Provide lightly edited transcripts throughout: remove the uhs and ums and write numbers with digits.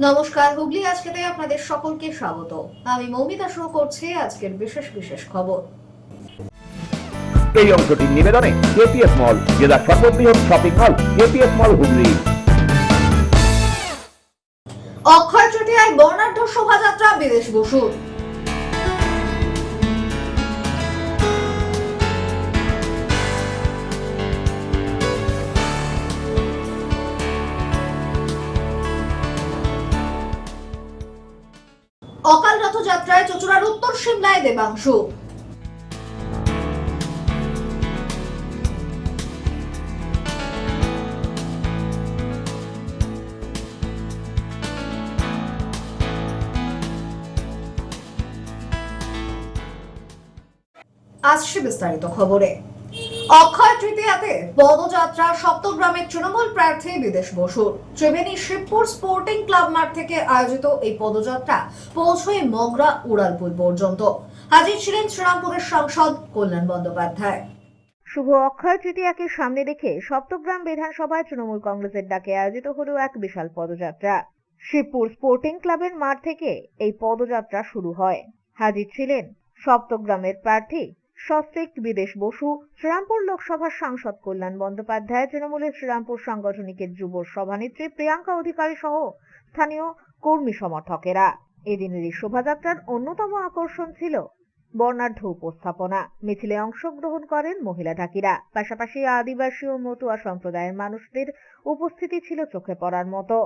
নমস্কার, হুগলি আজকেতে আপনাদের সকলকে স্বাগত। আমি মৌমিতা শুরু করছি আজকের বিশেষ বিশেষ খবর। এই অংশটির নিবেদনে কেপিএস মল, জেলার সর্ববৃহৎ শপিং মল কেপিএস মল হুগলি। অক্ষয় তৃতীয়ায় বর্ণাঢ্য শোভাযাত্রা বিদেশ বসুর। অকাল রথযাত্রায় চচুড়ার উত্তর সিমলায় দেবাংশু। আসছে বিস্তারিত খবরে। অক্ষয় তৃতীয়াতে পদযাত্রা সপ্তগ্রামের তৃণমূল প্রার্থী বিদেশ বসুর। ত্রিবেণী শিবপুর স্পোর্টিং ক্লাব মাঠ থেকে আয়োজিত এই পদযাত্রা পৌঁছয় মগরা উড়ালপুল পর্যন্ত। হাজির ছিলেন শ্রীরামপুরের সাংসদ কল্যাণ বন্দ্যোপাধ্যায়। শুভ অক্ষয় তৃতীয়াকে সামনে রেখে সপ্তগ্রাম বিধানসভায় তৃণমূল কংগ্রেসের ডাকে আয়োজিত হলো এক বিশাল পদযাত্রা। শিবপুর স্পোর্টিং ক্লাবের মাঠ থেকে এই পদযাত্রা শুরু হয়। হাজির ছিলেন সপ্তগ্রামের প্রার্থী সস্ত্রীক বিদেশ বসু, শ্রীরামপুর লোকসভার সাংসদ কল্যাণ বন্দ্যোপাধ্যায়, তৃণমূলের শ্রীরামপুর সাংগঠনিকের যুব সভানেত্রী প্রিয়াঙ্কা অধিকারী সহ স্থানীয় কর্মী সমর্থকেরা। এদিনের এই শোভাযাত্রার অন্যতম আকর্ষণ ছিল বর্ণাঢ্য উপস্থাপনা। মিছিলে অংশগ্রহণ করেন মহিলা ঢাকিরা, পাশাপাশি আদিবাসী ও মতুয়া সম্প্রদায়ের মানুষদের উপস্থিতি ছিল চোখে পড়ার মতো।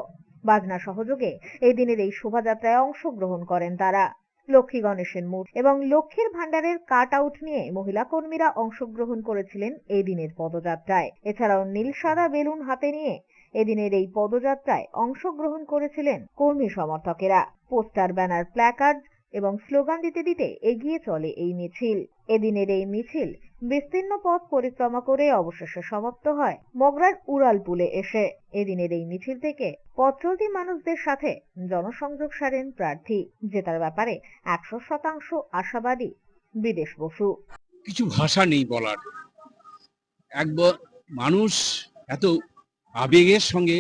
বাজনা সহযোগে এই দিনের এই শোভাযাত্রায় অংশগ্রহণ করেন তারা। লক্ষ্মী গণেশের মূর্তি এবং লক্ষ্মীর ভান্ডারের কাট আউট নিয়ে মহিলা কর্মীরা অংশগ্রহণ করেছিলেন এই দিনের পদযাত্রায়। এছাড়াও নীল সাদা বেলুন হাতে নিয়ে এদিনের এই পদযাত্রায় অংশগ্রহণ করেছিলেন কর্মী সমর্থকেরা। পোস্টার, ব্যানার, প্ল্যাকার্ড এবং স্লোগান দিতে দিতে এগিয়ে চলে এই মিছিল। এদিনের এই মিছিল বিস্তীর্ণ পথ পরিক্রমা করে অবশেষে সমাপ্ত হয় মগরার উড়ালপুলে এসে। এদিনের এই মিছিল থেকে পথ চলতি মানুষদের সাথে জনসংযোগ সারেন প্রার্থী, জেতার ব্যাপারে 100% আশাবাদী বিদেশ বসু। কিছু ভাষা নেই বলার। মানুষ এত আবেগের সঙ্গে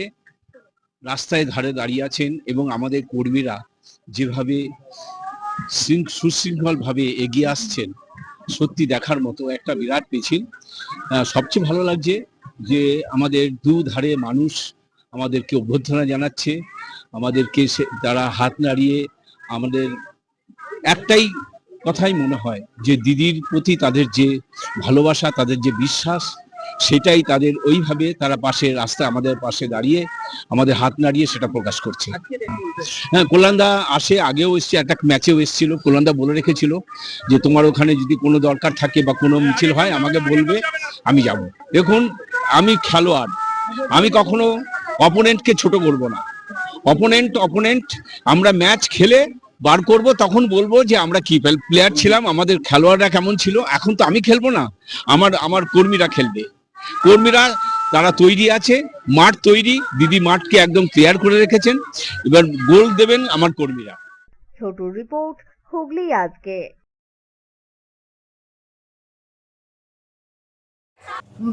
রাস্তায় ধারে দাঁড়িয়ে আছেন এবং আমাদের কর্মীরা যেভাবে সুশৃঙ্খল ভাবে এগিয়ে আসছেন, সত্যি দেখার মতো একটা বিরাট মিছিল। সবচেয়ে ভালো লাগছে যে আমাদের দুধারে মানুষ আমাদেরকে অভ্যর্থনা জানাচ্ছে, আমাদেরকে তারা হাত নাড়িয়ে আমাদের একটাই কথাই মনে হয় যে দিদির প্রতি তাদের যে ভালোবাসা, তাদের যে বিশ্বাস, সেটাই তাদের ওইভাবে তারা পাশে রাস্তায় আমাদের পাশে দাঁড়িয়ে আমাদের হাত নাড়িয়ে সেটা প্রকাশ করছে। হ্যাঁ, কল্যাণদা আসে, আগেও এসছে, একটা ম্যাচেও এসেছিল। কল্যাণদা বলে রেখেছিল যে তোমার ওখানে যদি কোনো দরকার থাকে বা কোনো মিছিল হয় আমাকে বলবে, আমি যাব। দেখুন, আমি খেলোয়াড়, আমি কখনো অপোনেন্টকে ছোট করব না। অপোনেন্ট আমরা ম্যাচ খেলে বার করব, তখন বলবো যে আমরা কি প্লেয়ার ছিলাম, আমাদের খেলোয়াড়রা কেমন ছিল। এখন তো আমি খেলবো না, আমার কর্মীরা খেলবে। কর্মীরা তারা তৈরি আছে, মাঠ তৈরি, দিদি মাঠকে একদম ক্লিয়ার করে রেখেছেন, এবার গোল দেবেন আমার কর্মীরা। ছোট রিপোর্ট, হুগলি আজকে।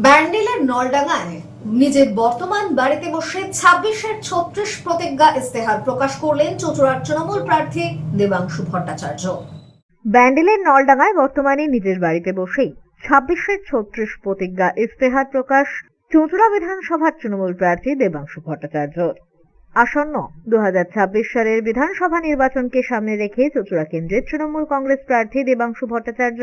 ব্যান্ডেলের নলডাঙ্গায় নিজের বর্তমান বাড়িতে বসে 26-এর 36 প্রতিজ্ঞা ইস্তেহার প্রকাশ করলেন চচুড়ার তৃণমূল প্রার্থী দেবাংশু ভট্টাচার্য। ব্যান্ডেলের নলডাঙ্গায় বর্তমানে নিজের বাড়িতে বসেই 26-এর 36 প্রতিজ্ঞা ইস্তেহার প্রকাশ চুঁচুড়া বিধানসভার তৃণমূল প্রার্থী দেবাংশু ভট্টাচার্য। আসন্ন 2026 সালের বিধানসভা নির্বাচনকে সামনে রেখে চুঁচুড়া কেন্দ্রের তৃণমূল কংগ্রেস প্রার্থী দেবাংশু ভট্টাচার্য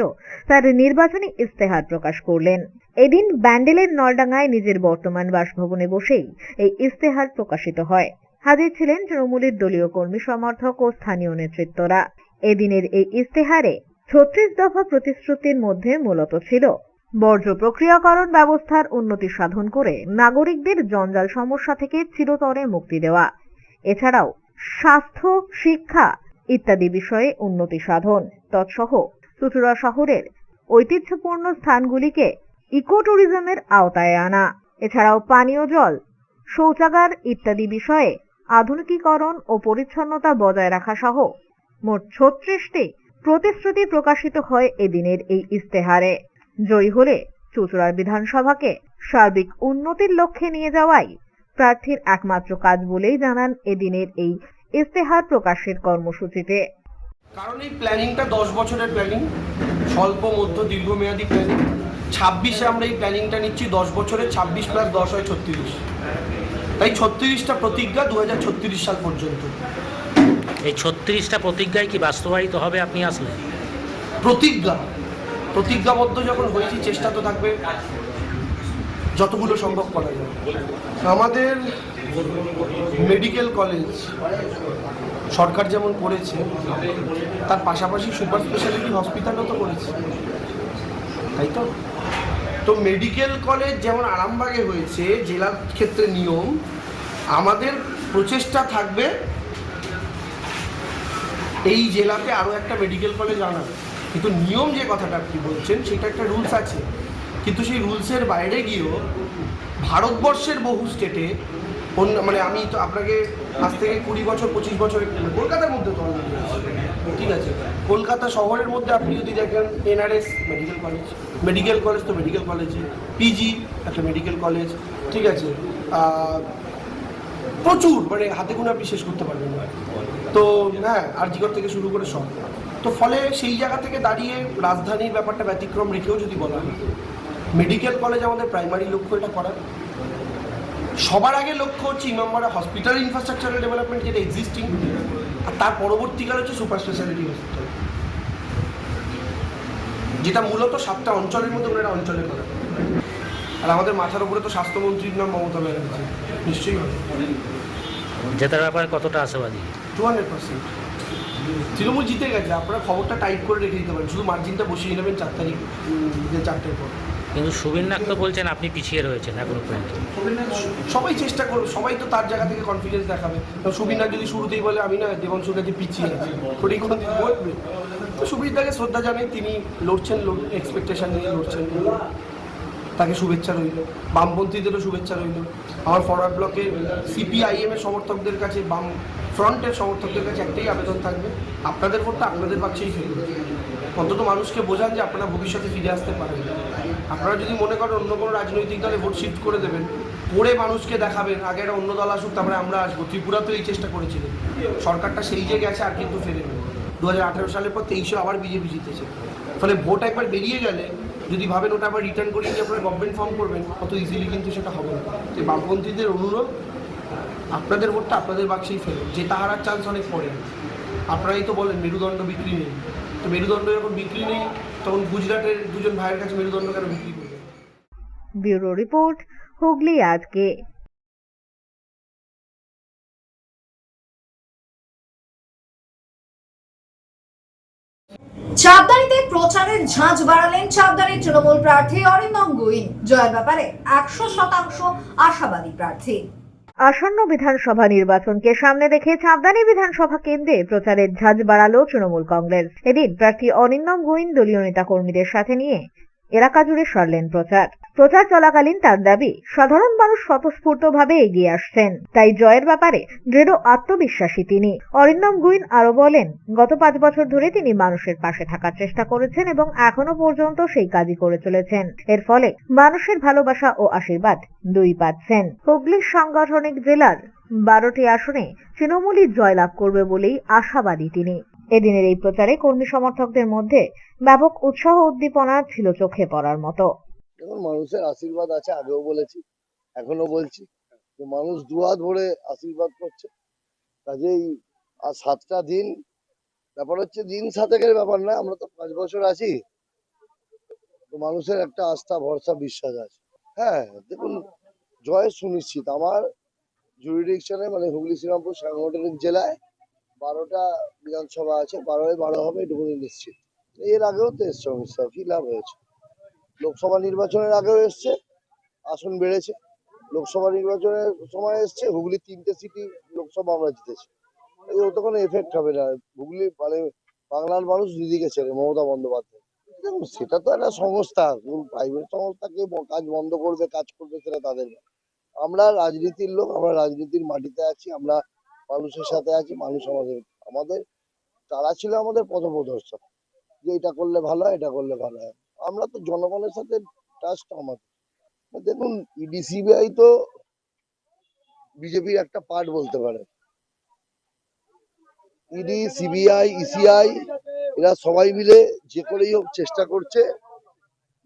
তার নির্বাচনী ইস্তেহার প্রকাশ করলেন। এদিন ব্যান্ডেলের নলডাঙ্গায় নিজের বর্তমান বাসভবনে বসেই এই ইস্তেহার প্রকাশিত হয়। হাজির ছিলেন তৃণমূলের দলীয় কর্মী সমর্থক ও স্থানীয় নেতৃত্বরা। এদিনের এই ইস্তেহারে 36 দফা প্রতিশ্রুতির মধ্যে মূলত ছিল বর্জ্য প্রক্রিয়াকরণ ব্যবস্থার উন্নতি সাধন করে নাগরিকদের জঞ্জাল সমস্যা থেকে চিরতরে মুক্তি দেওয়া, এছাড়াও স্বাস্থ্য, শিক্ষা ইত্যাদি বিষয়ে উন্নতি সাধন, তৎসহ চুঁচুড়া শহরের ঐতিহ্যপূর্ণ স্থানগুলিকে ইকো ট্যুরিজমের আওতায় আনা, এছাড়াও পানীয় জল, শৌচাগার ইত্যাদি বিষয়ে আধুনিকীকরণ ও পরিচ্ছন্নতা বজায় রাখা সহ মোট 36টি প্রতিশ্রুতি প্রকাশিত হয় এদিনের এই ইস্তেহারে। জয়ী হলে চুঁচুড়ার বিধানসভাকে সার্বিক উন্নতির লক্ষ্যে নিয়ে যাওয়াই প্রার্থীর একমাত্র কাজ বলেই জানান এদিনের এই ইস্তেহার প্রকাশের কর্মসূচিতে। কারণ এই প্ল্যানিংটা 10 বছরের প্ল্যানিং, স্বল্প মধ্য দীর্ঘমেয়াদী প্ল্যানিং। 26-এ আমরা এই প্ল্যানিংটা নিচ্ছি 10 বছরে, 26 + 10 হয় 36। তাই 36টা প্রতিজ্ঞা 2036 সাল পর্যন্ত। এই 36টা প্রতিজ্ঞায় কি বাস্তবায়িত হবে আপনি আসলে? প্রতিজ্ঞাবদ্ধ যখন হয়েছি, চেষ্টা তো থাকবে যতগুলো সম্ভব করা যায়। আমাদের মেডিকেল কলেজ সরকার যেমন করেছে, তার পাশাপাশি সুপার স্পেশালিটি হসপিটালও তো করেছে, তাই তো? তো মেডিকেল কলেজ যেমন আরামবাগে হয়েছে জেলার ক্ষেত্রে নিয়ম, আমাদের প্রচেষ্টা থাকবে এই জেলাতে আরও একটা মেডিকেল কলেজ আনা। কিন্তু নিয়ম যে কথাটা আপনি বলছেন সেটা একটা রুলস আছে, কিন্তু সেই রুলসের বাইরে গিয়েও ভারতবর্ষের বহু স্টেটে মানে আমি তো আপনাকে আজ থেকে 20 বছর 25 বছর কলকাতার মধ্যে তো ঠিক আছে, কলকাতা শহরের মধ্যে আপনি যদি দেখেন NRS মেডিকেল কলেজ তো মেডিকেল কলেজে, পিজি একটা মেডিকেল কলেজ, ঠিক আছে, প্রচুর, মানে হাতে গোনা আপনি শেষ করতে পারবেন না। তো হ্যাঁ, আরজিকর থেকে শুরু করে সব। তো ফলে সেই জায়গা থেকে দাঁড়িয়ে রাজধানীর ব্যাপারটা ব্যতিক্রম রেখেও যদি বলা হয়, মেডিকেল কলেজ আমাদের প্রাইমারি লক্ষ্য এটা করা। সবার আগে লক্ষ্য হচ্ছে ইমামবাড়া হসপিটাল ইনফ্রাস্ট্রাকচারাল ডেভেলপমেন্ট, যেটা এক্সিস্টিং, আর তার পরবর্তীকালে হচ্ছে সুপার স্পেশালিটি হসপিটাল, যেটা মূলত 7টা অঞ্চলের মধ্যে একটা অঞ্চলে করা। আর আমাদের মাথার উপরে তো স্বাস্থ্যমন্ত্রীর নাম মমতা ব্যানার্জি, নিশ্চয়ই হবে। জেতার ব্যাপারে কতটা আশাবাদী? 200%। তৃণমূল জিতে গেছে, আপনারা খবরটা টাইপ করে রেখে দিতে পারেন, শুধু মার্জিনটা বসিয়ে নেবেন 4 তারিখ 4টের পর। কিন্তু সুবীর নাগ তো বলছেন আপনি পিছিয়ে রয়েছেন এখনো পর্যন্ত। সবাই চেষ্টা করবে, সবাই তো তার জায়গা থেকে কনফিডেন্স দেখাবে। সুবীর নাগ যদি শুরুতেই বলে আমি না দেবাংশুর কাছে পিছিয়ে আছি, ওটাই কোনো দিন বলবে। তো সুবীর দাকে শ্রদ্ধা জানাই, তিনি লড়ছেন, এক্সপেকটেশন নিয়ে লড়ছেন, তাকে শুভেচ্ছা রইল। বামপন্থীদেরও শুভেচ্ছা রইল। আমার ফরওয়ার্ড ব্লকের CPIM এর সমর্থকদের কাছে, বাম ফ্রন্টের সমর্থকদের কাছে একটাই আবেদন থাকবে, আপনাদের ভোটটা আপনাদের বাক্সেই ফেলবে। অন্তত মানুষকে বোঝান যে আপনারা ভবিষ্যতে ফিরে আসতে পারেন। আপনারা যদি মনে করেন অন্য কোনো রাজনৈতিক দলে ভোট শিফট করে দেবেন, পরে মানুষকে দেখাবেন আগে একটা অন্য দল আসুক তারপরে আমরা আসবো। ত্রিপুরাতেও এই চেষ্টা করেছিলেন, সরকারটা সেই জায়গায় আছে আর কিন্তু ফেরেনি। 2018 সালের পর 23-এ আবার বিজেপি জিতেছে। ফলে ভোট একবার বেরিয়ে গেলে যদি ভাবেন ওটা আবার রিটার্ন করে নিয়ে আপনারা গভর্নমেন্ট ফর্ম করবেন, অত ইজিলি কিন্তু সেটা হবে না। তো বামপন্থীদের অনুরোধ, আপনাদের ভোটটা আপনাদের বাক্সেই ফেলুন, যে তাহার চান্স অনেক পড়ে। আপনারাই তো বলেন মেরুদণ্ড বিক্রি নেই, তো মেরুদণ্ড যখন বিক্রি নেই তখন গুজরাটের দুজন ভাইয়ের কাছে মেরুদণ্ড কেন বিক্রি করবে? ব্যুরো রিপোর্ট, হুগলি আজকে। চাপদানিতে প্রচারের ঝাঁঝ বাড়ালেন চাপদানির তৃণমূল প্রার্থী অরিন্দম গুইন। জয়ের ব্যাপারে 100% আশাবাদী প্রার্থী। আসন্ন বিধানসভা নির্বাচনকে সামনে রেখে চাপদানি বিধানসভা কেন্দ্রে প্রচারের ঝাঁঝ বাড়ালো তৃণমূল কংগ্রেস। এদিন প্রার্থী অরিন্দম গুইন দলীয় নেতা কর্মীদের সাথে নিয়ে এলাকা জুড়ে সারলেন প্রচার চলাকালীন তার দাবি, সাধারণ মানুষ স্বতঃস্ফূর্তভাবে এগিয়ে আসছেন, তাই জয়ের ব্যাপারে দৃঢ় আত্মবিশ্বাসী তিনি। অরিন্দম গুইন আরো বলেন, গত 5 বছর ধরে তিনি মানুষের পাশে থাকার চেষ্টা করেছেন এবং এখনো পর্যন্ত সেই কাজই করে চলেছেন। এর ফলে মানুষের ভালোবাসা ও আশীর্বাদ দুই পাচ্ছেন। হুগলির সাংগঠনিক জেলার 12টি আসনে তৃণমূলই জয়লাভ করবে বলেই আশাবাদী তিনি। এদিনের এই প্রচারে কর্মী সমর্থকদের মধ্যে ব্যাপক উৎসাহ উদ্দীপনা ছিল চোখে পড়ার মতো। দেখুন, মানুষের আশীর্বাদ আছে, আগেও বলেছি এখনো বলছি, যে মানুষ দুহাত ভরে আশীর্বাদ করছে। কাজেই আর 7টা দিন, ব্যাপার হচ্ছে দিন 7-এর ব্যাপার না, আমরা তো 5 বছর আছি, তো মানুষের একটা আস্থা ভরসা বিশ্বাস আছে। হ্যাঁ দেখুন, জয় সুনিশ্চিত। আমার জুরিডিকশনে মানে হুগলি শ্রীরামপুর সাংগঠনিক জেলায় 12টা বিধানসভা আছে, 12-12 হবে এটুকুনি নিশ্চিত। এর আগেও তো এসছে অমিত কি লাভ হয়েছে? লোকসভা নির্বাচনের আগেও এসছে, আসন বেড়েছে। লোকসভা নির্বাচনের সময় এসছে, হুগলি 3টে সিটি লোকসভা আমরা জিতেছি। ও তো কোনো এফেক্ট হবে না। হুগলি মানে বাংলার মানুষ দিদিকে ছেড়ে, মমতা বন্দ্যোপাধ্যায়। দেখুন, সেটা তো একটা সংস্থা, প্রাইভেট সংস্থাকে কাজ বন্ধ করবে, কাজ করবে, সেটা তাদের। আমরা রাজনীতির লোক, আমরা রাজনীতির মাটিতে আছি, আমরা মানুষের সাথে আছি, মানুষ আমাদের তারা ছিল আমাদের পথপ্রদর্শক, যে এটা করলে ভালো হয়, এটা করলে ভালো হয়। আমরা তো জনগণের সাথে ট্রাস্ট আমাদের। দেখুন, ইডি সিবিআই তো বিজেপির একটা পার্ট বলতে পারে। ইডি, সিবিআই, ইসিআই এরা সবাই মিলে যে করেই হোক চেষ্টা করছে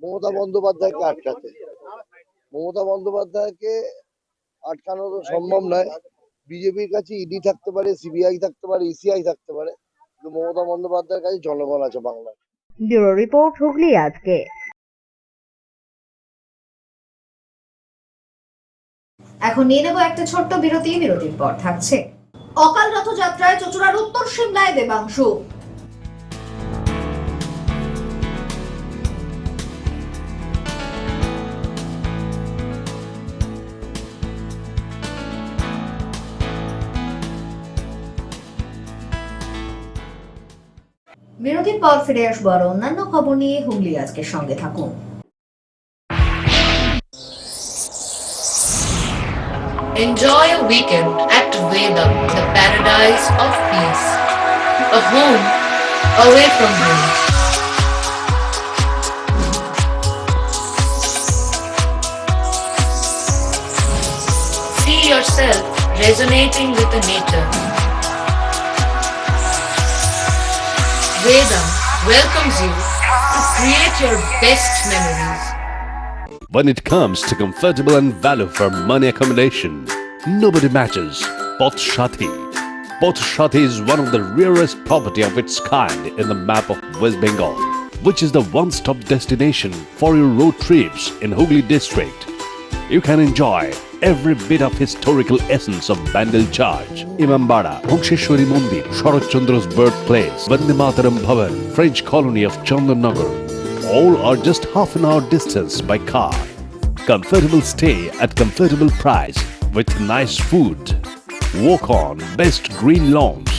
মমতা বন্দ্যোপাধ্যায়কে আটকাতে। মমতা বন্দ্যোপাধ্যায়কে আটকানো তো সম্ভব নয়। বিজেপির কাছে ইডি থাকতে পারে, সিবিআই থাকতে পারে, ইসিআই থাকতে পারে, কিন্তু মমতা বন্দ্যোপাধ্যায়ের কাছে জনগণ আছে বাংলার। ব্যুরো রিপোর্ট, হুগলি আজকে। এখন নিয়ে নেব একটা ছোট্ট বিরতি। বিরতির পর থাকছে অকাল রথযাত্রায় চচুড়ার উত্তর সিমলায় দেবাংশু। বিরতির পর ফিরে আসবো আর অন্যান্য খবর নিয়ে। হুগলি আজকের সঙ্গে থাকুন। Enjoy a weekend at Vedam, the paradise of peace. A home away from home. See yourself resonating with the nature. Vedam welcomes you to create your best memories. When it comes to comfortable and value for money accommodation, nobody matches Pothshati. Pothshati is one of the rarest property of its kind in the map of West Bengal, which is the one-stop destination for your road trips in Hooghly district. You can enjoy every bit of historical essence of Bandel Church, Imambara, Bhongsheshwari Mandir, Sharat Chandra's birthplace, Vande Mataram Bhavan, French colony of Chandannagar. All are just half an hour distance by car. Comfortable stay at comfortable price with nice food. Walk on best green lawns.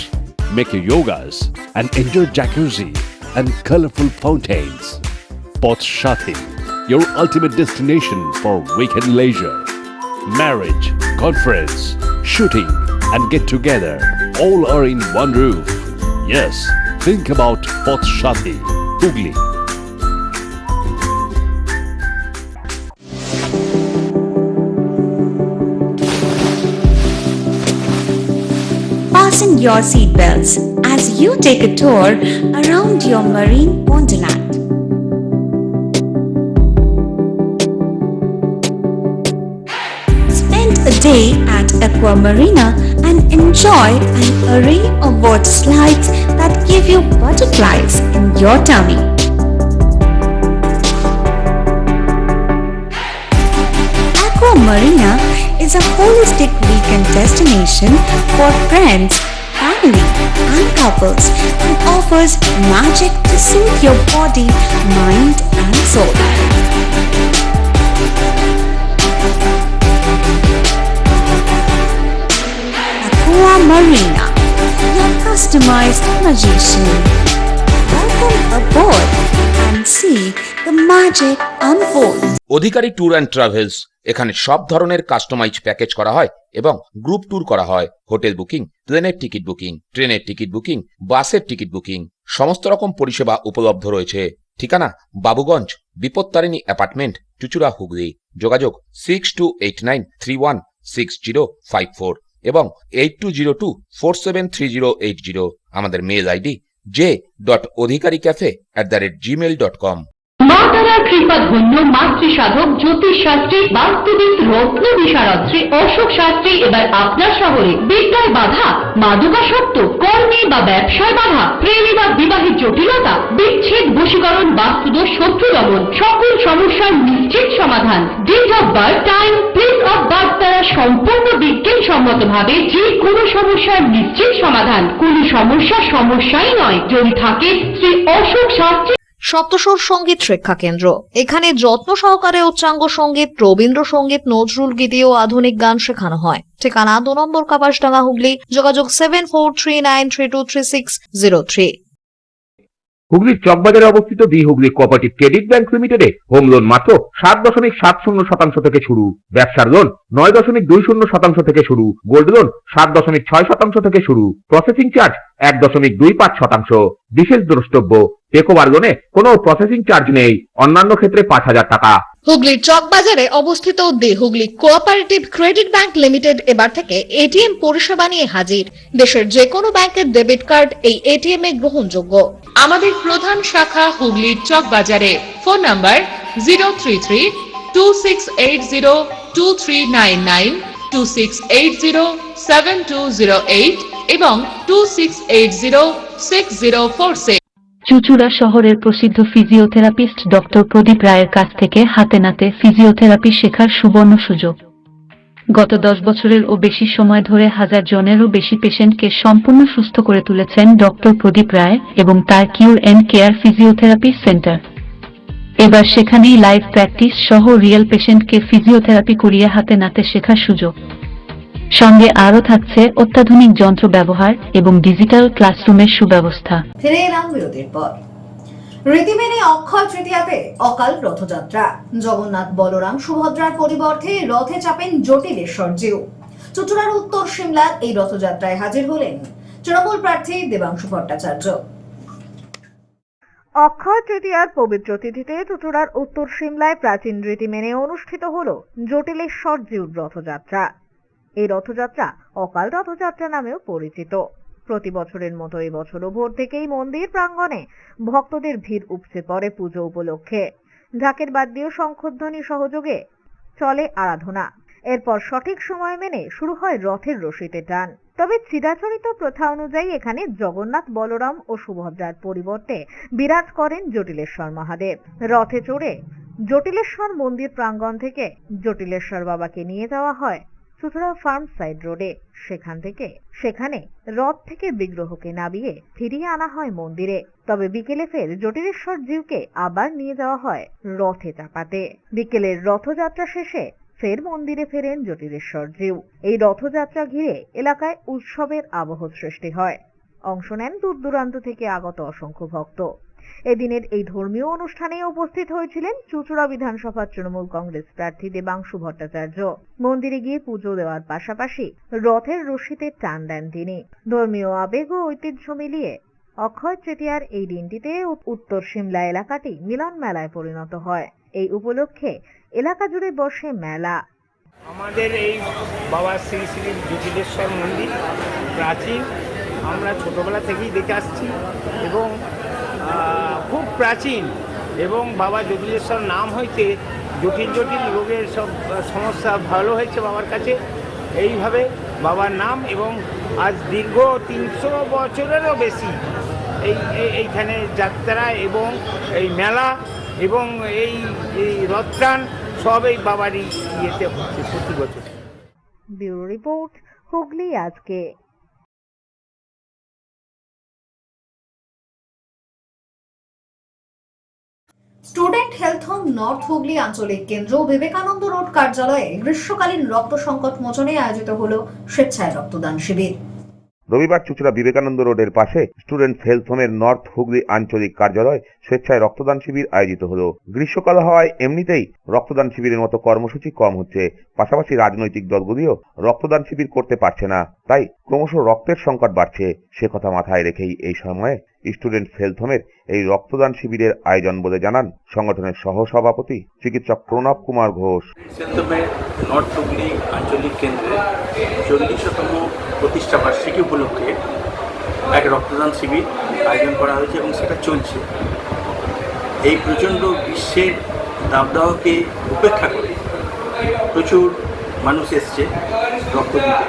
Make your yogas and enjoy jacuzzi and colorful fountains. Pothshati, your ultimate destination for weekend leisure. Marriage, conference, shooting and get together all are in one roof. Yes, think about Pothshati, Hooghly. Fasten your seatbelts as you take a tour around your marine wonderland. Spend a day at Aqua Marina and enjoy an array of water slides that give you butterflies in your tummy. Aqua Marina is a holistic weekend destination for friends, family and couples and offers magic to soothe your body, mind and soul. Aqua Marina, your customized magician. Welcome aboard and see the magic unfold. Adhikari tour and travels, এখানে সব ধরনের customise package করা হয় এবং group tour করা হয়। Hotel booking, প্লেনের ticket booking, ট্রেনের টিকিট বুকিং, বাসের টিকিট বুকিং, সমস্ত রকম পরিষেবা উপলব্ধ রয়েছে। ঠিকানা বাবুগঞ্জ, বিপত্তারিণী অ্যাপার্টমেন্ট, চুচুড়া, হুগলি। যোগাযোগ 6289316054 এবং 8202473080। আমাদের মেল আইডি j.odhikaricafe@gmail.com। মা তারার কৃপাধন্য মাতৃ সাধক জ্যোতিষ শাস্ত্রী, বাস্তুবিদ, রত্ন বিশারদ অশোক শাস্ত্রী এবার আপনার শহরে। বিদ্যায় বাধা, মাদকাসক্ত, কর্মে বা ব্যবসায় বাধা, প্রেমে বা বিবাহের জটিলতা, বিচ্ছেদ, বশীকরণ, বাস্তুদোষ, শত্রু দমন, সকল সমস্যার নিশ্চিত সমাধান। Date of birth, time, place of birth দ্বারা সম্পূর্ণ বিজ্ঞানসম্মত ভাবে যে কোনো সমস্যার নিশ্চিত সমাধান। কোন সমস্যাই নয় যদি থাকে শ্রী অশোক শাস্ত্রী। সপ্তস্বর সঙ্গীত শিক্ষা কেন্দ্র। এখানে যত্ন সহকারে উচ্চাঙ্গ সঙ্গীত, রবীন্দ্রসঙ্গীত, নজরুল গীতি ও আধুনিক গান শেখানো হয়। ঠিকানা 2 নম্বর কাপাসডাঙ্গা, হুগলি। যোগাযোগ 7439323603। হুগলির চকবাজারে অবস্থিত the Hooghly cooperative credit bank লিমিটেডে হোম লোন মাত্র 7.70% থেকে শুরু। ব্যবসার লোন 9.20% থেকে শুরু। গোল্ড লোন 7.6% থেকে শুরু। Processing charge 1.25%। বিশেষ দ্রষ্টব্য, টেকোবার্গনে কোনো প্রসেসিং চার্জ নেই, অন্যান্য ক্ষেত্রে 5,000 টাকা। হুগলির চকবাজারে অবস্থিত the Hooghly cooperative credit bank limited এবার থেকে এটিএম পরিষেবা নিয়ে হাজির। দেশের যে কোনো ব্যাংকের ডেবিট কার্ড এই এটিএম এ গ্রহণযোগ্য। আমাদের প্রধান শাখা হুগলির চকবাজারে। ফোন নাম্বার 033-2680-2399, 2680-7208 এবং 2680-6046। চুঁচুড়া শহরের প্রসিদ্ধ ফিজিওথেরাপিস্ট ডক্টর প্রদীপ রায়ের কাছ থেকে হাতে নাতে ফিজিওথেরাপি শেখার সুবর্ণ সুযোগ। গত 10 বছরের ও বেশি সময় ধরে হাজার জনেরও বেশি পেশেন্টকে সম্পূর্ণ সুস্থ করে তুলেছেন ডক্টর প্রদীপ রায় এবং তার কিউর এন্ড কেয়ার ফিজিওথেরাপি সেন্টার। এবার সেখানেই লাইভ প্র্যাকটিস সহ রিয়েল পেশেন্টকে ফিজিওথেরাপি করিয়ে হাতে নাতে শেখার সুযোগ। সঙ্গে আরও থাকছে অত্যাধুনিক যন্ত্র ব্যবহার এবং ডিজিটাল ক্লাসরুমের সুব্যবস্থা। ফিরে এলাম বিরতির পর। রীতি মেনে অক্ষয় তৃতীয়াতে অকাল রথযাত্রা। জগন্নাথ, বলরাম, সুভদ্রার পরিবর্তে রথে চাপেন জটিলেশ্বর জিউ। চুঁচুড়ার উত্তর সিমলার এই রথযাত্রায় হাজির হলেন তৃণমূল প্রার্থী দেবাংশু ভট্টাচার্য। অক্ষয় তৃতীয়ার পবিত্র তিথিতে চুঁচুড়ার উত্তর সিমলায় প্রাচীন রীতি মেনে অনুষ্ঠিত হল জটিলেশ্বর জিউর রথযাত্রা। এই রথযাত্রা অকাল রথযাত্রা নামেও পরিচিত। প্রতি বছরের মতো এই বছরও ভোর থেকেই মন্দির প্রাঙ্গণে ভক্তদের ভিড় উপচে পড়ে পুজো উপলক্ষে। ঢাকের বাদ্য শঙ্খধ্বনি সহযোগে চলে আরাধনা। এরপর সঠিক সময় মেনে শুরু হয় রথের রশিতে টান। তবে চিরাচরিত প্রথা অনুযায়ী এখানে জগন্নাথ, বলরাম ও সুভদ্রার পরিবর্তে বিরাজ করেন জটিলেশ্বর মহাদেব। রথে চড়ে জটিলেশ্বর মন্দির প্রাঙ্গণ থেকে জটিলেশ্বর বাবাকে নিয়ে যাওয়া হয় চুঁচুড়া ফার্ম সাইড রোডে। সেখানে রথ থেকে বিগ্রহকে নামিয়ে ফিরিয়ে আনা হয় মন্দিরে। তবে বিকেলে ফের জটিলেশ্বর জিউকে আবার নিয়ে যাওয়া হয় রথে চাপাতে। বিকেলের রথযাত্রা শেষে ফের মন্দিরে ফেরেন জটিলেশ্বর জিউ। এই রথযাত্রা ঘিরে এলাকায় উৎসবের আবহ সৃষ্টি হয়। অংশ নেন দূর দূরান্ত থেকে আগত অসংখ্য ভক্ত। এদিনের এই ধর্মীয় অনুষ্ঠানে উপস্থিত হয়েছিলেন চুঁচুড়া বিধানসভার তৃণমূল কংগ্রেস প্রার্থী দেবাংশু ভট্টাচার্য। মন্দিরে গিয়ে পুজো দেওয়ার পাশাপাশি রথের রশিতে টান দেন তিনি। ধর্মীয় আবেগ ও ঐতিহ্য মিলিয়ে অক্ষয় তৃতীয়ার এই দিনটিতে উত্তর সিমলা এলাকাটি মিলন মেলায় পরিণত হয়। এই উপলক্ষে এলাকা জুড়ে বসে মেলা। আমাদের এই বাবা শ্রী শ্রী জটিলেশ্বর মন্দির প্রাচীন, আমরা ছোটবেলা থেকেই দেখে আসছি এবং খুব প্রাচীন। এবং বাবা জটিলেশ্বর নাম হয়েছে জটিল জটিল রোগের সব সমস্যা ভালো হয়েছে বাবার কাছে। এইভাবে বাবার নাম এবং আজ দীর্ঘ 300 বছরেরও বেশি এইখানে যাত্রা এবং এই মেলা এবং এই রথটান সব এই বাবারই ইয়েতে হচ্ছে প্রতি বছর। ব্যুরো রিপোর্ট, হুগলি আজকে। Student health home north Hooghly আঞ্চলিক কেন্দ্র বিবেকানন্দ রোড কার্যালয়ে গ্রীষ্মকালীন রক্ত সংকট মোচনে আয়োজিত হলো স্বেচ্ছায় রক্তদান শিবির। রবিবার চুঁচুড়া বিবেকানন্দ রোডের পাশে স্টুডেন্ট হেলথ হোমের নর্থ হুগলি আঞ্চলিক কার্যালয় স্বেচ্ছায় রক্তদান শিবির আয়োজিত হলো। গ্রীষ্মকাল হওয়ায় এমনিতেই রক্তদান শিবিরের মতো কর্মসূচি কম হচ্ছে, পাশাপাশি রাজনৈতিক দলগুলিও রক্তদান শিবির করতে পারছে না, তাই ক্রমশ রক্তের সংকট বাড়ছে। সে কথা মাথায় রেখেই এই সময়ে স্টুডেন্ট হেলথ হোমের এই রক্তদান শিবিরের আয়োজন বলে জানান সংগঠনের সহসভাপতি চিকিৎসক প্রণব কুমার ঘোষ। নর্থ হুগলি আঞ্চলিক কেন্দ্রে 40তম প্রতিষ্ঠা বার্ষিকী উপলক্ষে এক রক্তদান শিবির আয়োজন করা হয়েছে এবং সেটা চলছে। এই প্রচণ্ড গ্রীষ্মের দাবদাহকে উপেক্ষা করে প্রচুর মানুষ এসছে রক্ত দিতে।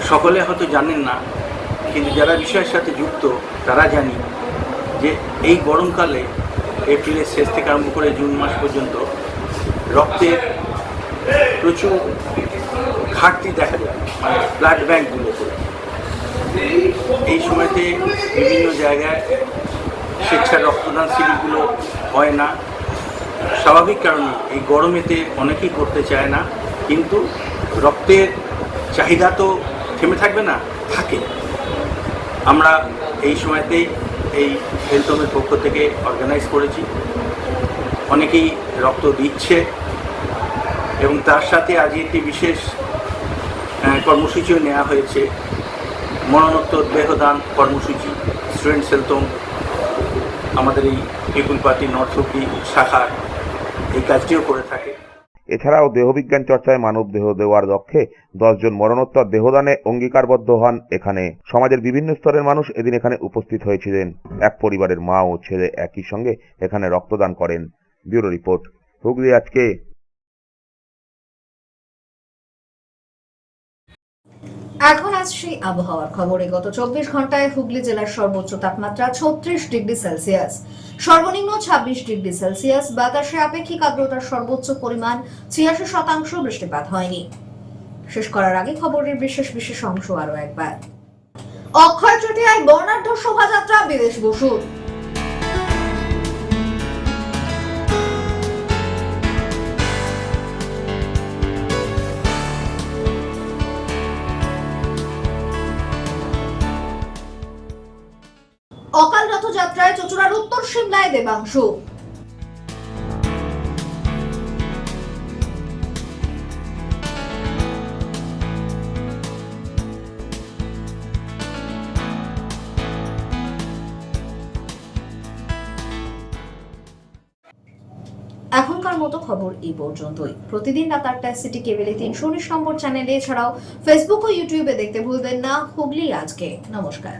সকলে হয়তো জানেন না, কিন্তু যারা বিষয়ের সাথে যুক্ত তারা জানি যে এই গরমকালে এপ্রিলের শেষ থেকে আরম্ভ করে জুন মাস পর্যন্ত রক্তের প্রচুর ঘাটতি দেখা যায়, মানে ব্লাড ব্যাঙ্কগুলোতে। এই সময়তে বিভিন্ন জায়গায় স্বেচ্ছা রক্তদান শিবিরগুলো হয় না। স্বাভাবিক কারণে এই গরমেতে অনেকেই করতে চায় না, কিন্তু রক্তের চাহিদা তো থেমে থাকবে না, থাকে। আমরা এই সময়তেই এই হেলথ হোমের পক্ষ থেকে অর্গানাইজ করেছি, অনেকেই রক্ত দিচ্ছে এবং তার সাথে আজ একটি বিশেষ কর্মসূচিও নেওয়া হয়েছে। মরণোত্তর দেহদান কর্মসূচি স্টুডেন্ট সেলথম আমাদের এই পিপুল পার্টি নর্থ হুগলি শাখার এই কাজটিও করে থাকে। এছাড়াও দেহবিজ্ঞান চর্চায় মানব দেহ দেওয়ার লক্ষ্যে 10 জন মরণোত্তর দেহদানে অঙ্গীকারবদ্ধ হন। এখানে সমাজের বিভিন্ন স্তরের মানুষ এদিন এখানে উপস্থিত হয়েছিলেন। এক পরিবারের মা ও ছেলে একই সঙ্গে এখানে রক্তদান করেন। ব্যুরো রিপোর্ট, হুগলি আজকে। এখন আসছি আবহাওয়ার খবরে। গত 24 ঘন্টায় হুগলি জেলার সর্বোচ্চ তাপমাত্রা 36 ডিগ্রি সেলসিয়াস, সর্বনিম্ন 26 ডিগ্রি সেলসিয়াস। বাতাসে আপেক্ষিক আর্দ্রতার সর্বোচ্চ পরিমাণ 86%। বৃষ্টিপাত হয়নি। শেষ করার আগে খবরের বিশেষ অংশ আরো একবার। অক্ষয় তৃতীয়ায় বর্ণাঢ্য শোভাযাত্রা বিদেশ বসুর। অকাল রথযাত্রায় চচুড়ার উত্তর সিমলায় দেবাংশু। এখনকার মতো খবর এই পর্যন্তই। প্রতিদিন রাত 8টায় সিটি কেবলে 319 নম্বর চ্যানেলে, এছাড়াও ফেসবুক ও ইউটিউবে দেখতে ভুলবেন না হুগলি আজকে। নমস্কার।